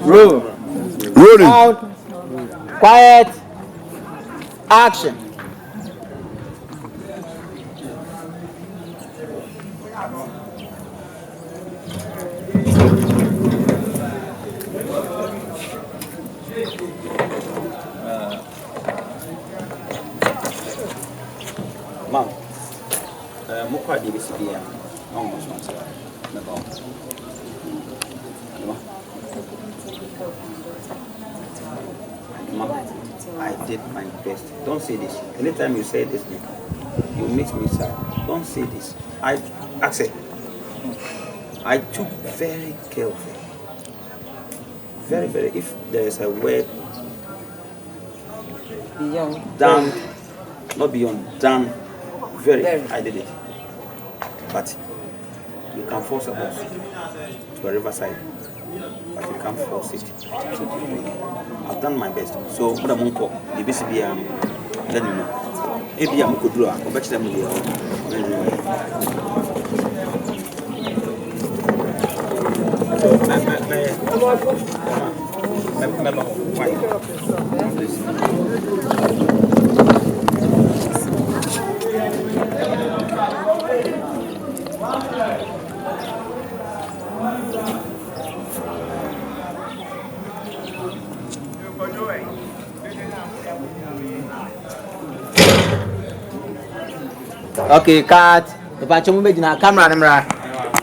Roll. Rolling. Sound. Quiet. Action. Mom, Mukwa DBCB, almost once. Mom, I did my best. Don't say this. Anytime you say this, you make me sad. Don't say this. I accept. I took very careful. Very, very. If there is a word Beyond. done, not beyond, done, very, I did it. But you can force a horse to a riverside, but you can't force it. I've done my best. So, what I'm going to call the BCB, let me know. If I'm going to do it, I'll bet you Okay, cut. The pancho move na camera,